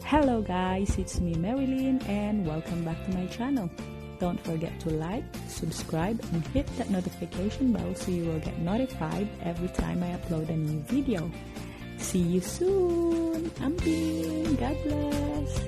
Hello guys, it's me Marilyn and welcome back to my channel. Don't forget to like, subscribe, and hit that notification bell so you will get notified every time I upload a new video. See you soon! Ambing! God bless!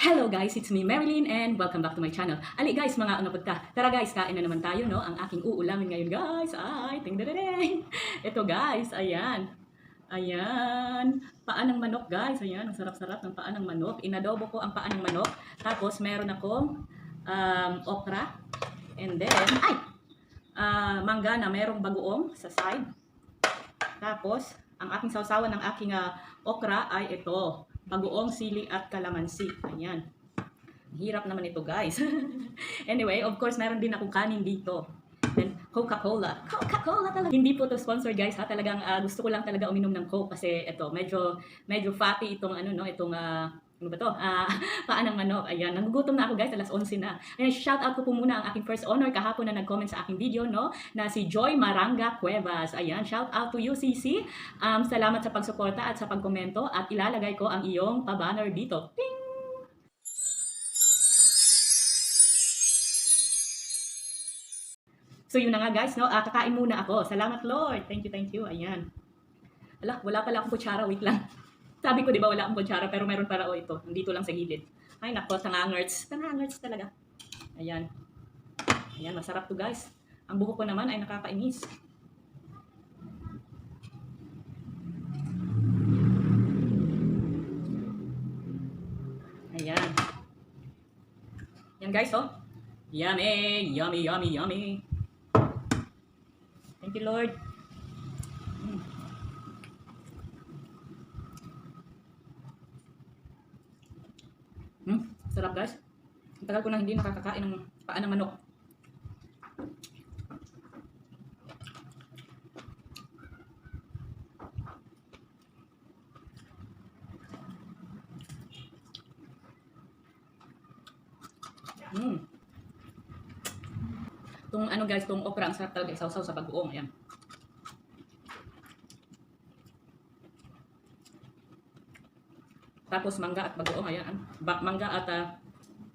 Hello guys, it's me Marilyn and welcome back to my channel. Ali guys, mga ano punta. Tara guys, kain na naman tayo, no? Ang aking uulamin ngayon guys ay ting-da-da-ding. Ito guys, ayan. Ayan. Paa ng manok guys. Ayan, ang sarap-sarap ng paa ng manok. Inadobo ko ang paa ng manok. Tapos meron akong okra. And then, mangga na merong bagoong sa side. Tapos, ang aking sausawan ng aking okra ay ito. Bagoong sili at kalamansi. Ayan. Hirap naman ito, guys. Anyway, of course, meron din akong kanin dito. And Coca-Cola. Coca-Cola talaga. Hindi po to sponsor, guys, ha. Talagang gusto ko lang talaga uminom ng Coke kasi ito, medyo fatty itong ano, no, itong ano ba to? Paa ng manok. Ayan, nagugutom na ako guys, alas 11 na. Ayan, shout out ko po muna ang aking first honor kahapon na nag-comment sa aking video, no? Na si Joy Maranga Cuevas. Ayan, shout out to you, CC. Salamat sa pagsuporta at sa pagkomento at ilalagay ko ang iyong pa-banner dito. Ping! So yun na nga guys, no? Kakain muna ako. Salamat Lord. Thank you. Ayan. Ala, wala pala akong kutsara. Wait lang. Sabi ko, di ba, wala akong kutsara, pero meron para ito. Nandito lang sa gilid. Ay, nako, tangangerts. Tangangerts talaga. Ayan. Ayan, masarap to, guys. Ang buhok ko naman ay nakakainis. Ayan. Yan, guys, oh. Yummy! Yummy! Thank you, Lord. Sarap guys. Ang tagal ko na hindi nakakakain ng paa ng manok. Itong ano guys, itong okra, ang sarap talaga isaw-saw sa bagoong. Ayan. Tapos mangga at bagoong, ayan. Mangga at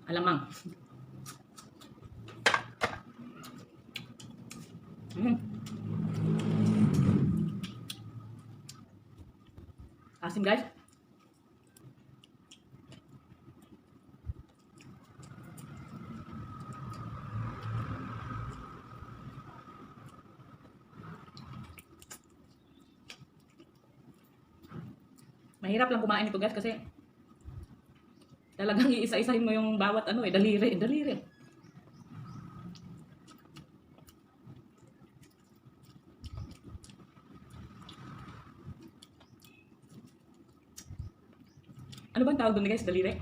alamang. Asim guys. Mahirap lang kumain ito guys kasi talagang iisa-isahin mo yung bawat ano daliri. Ano bang tawag doon guys, daliri?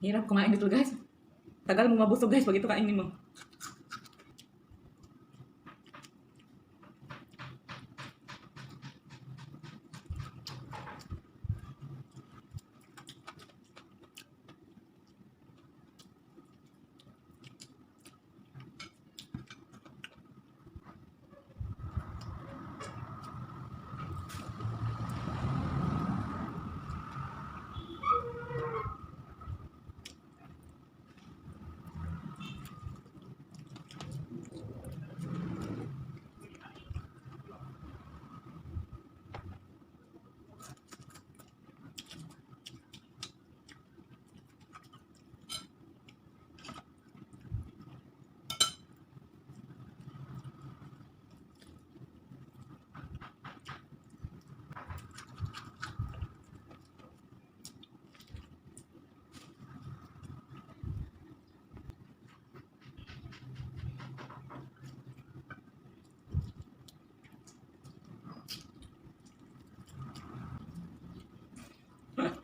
Hirap kumain dito guys. Tagal mo mabusog guys pag ito kainin mo.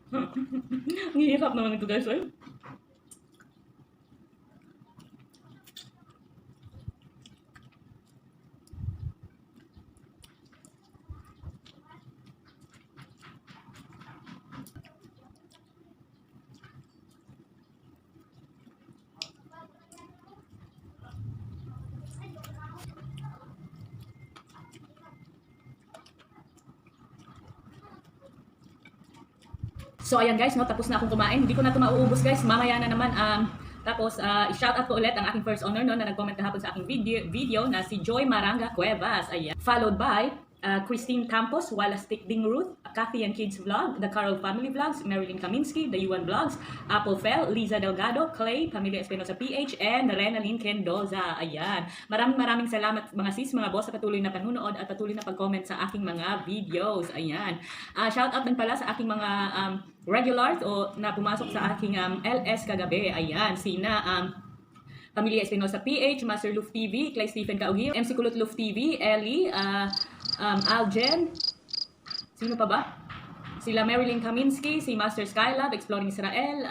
Ang hirap naman ito guys, eh. So ayan guys, no, tapos na akong kumain. Hindi ko na ito mauubos guys. Mamaya na naman. Tapos, i-shoutout ko ulit ang aking first owner no, na nag-comment kahapon sa aking video na si Joy Maranga Cuevas. Ayan. Followed by Christine Campos, Wallace Tikding Ruth, Kathy and Kids Vlog, The Carol Family Vlogs, Marilyn Kaminsky, The Yuan Vlogs, Apple Fell, Liza Delgado, Clay, Pamilya Espinosa PH, and Renalyn Kendoza. Ayan. Maraming salamat mga sis, mga boss sa patuloy na panunood at patuloy na pag-comment sa aking mga videos. Ayan. Shoutout din pala sa aking mga regulars o na pumasok sa aking LS kagabi. Ayan. Sina Pamilya Espinosa PH, Master Luf TV, Clay Stephen Kaugil, MC Kulot Luf TV, Ellie, Aljen, sino pa ba? Sila Marilyn Kaminsky, si Master Skylab, Exploring Israel,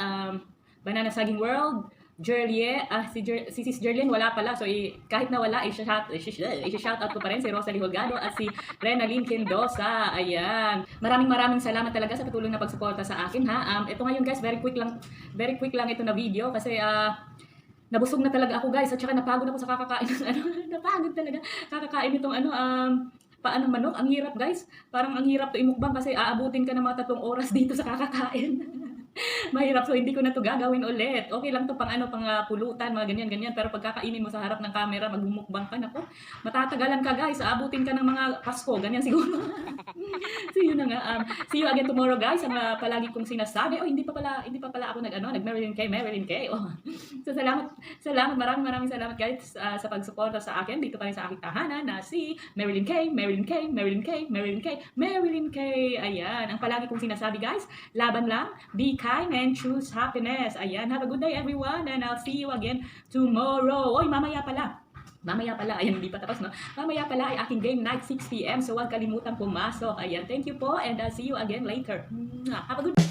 Banana Saging World, Jerlie, si Sis Jerlyn wala pala. So kahit na wala, i-shout out ko pa rin si Rosalie Holgado at si Renalyn Kendoza. Ayan. Maraming salamat talaga sa patuloy na pagsuporta sa akin ha. Ito ngayon guys, very quick lang ito na video kasi nabusog na talaga ako guys at saka napagod ako sa kakakain ng napagod talaga kakakain itong paan ng manok. Ang hirap guys, parang ang hirap to imukbang kasi aabutin ka ng mga 3 oras dito sa kakakain. Mahirap, so hindi ko na to gagawin ulit. Okay lang to pang pulutan, mga ganyan. Pero pagkakainin mo sa harap ng camera, magmumukbang ka, nako, matatagalan ka guys, aabutin ka ng mga Pasko, ganyan siguro. So yun na nga, see you again tomorrow guys. Ang palagi kong sinasabi, hindi pa pala ako nag Marilyn K. Oh. So salamat, maraming salamat guys sa pagsuporta sa akin dito pa rin sa aking tahanan na si Marilyn K. Ayan, ang palagi kong sinasabi guys, laban lang, be kind and choose happiness. Ayan, have a good day everyone and I'll see you again tomorrow. Oy, mamaya pala, ayan, hindi pa tapos, no? Mamaya pala ay aking game night 6 PM, so huwag kalimutang pumasok. Ayan, thank you po and I'll see you again later. Have a good day.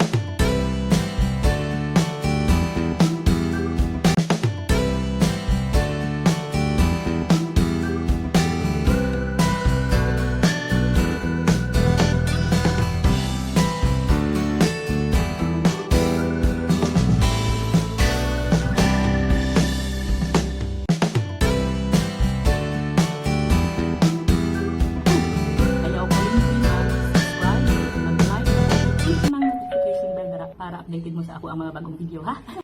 Para updated mo sa ako ang mga bagong video ha.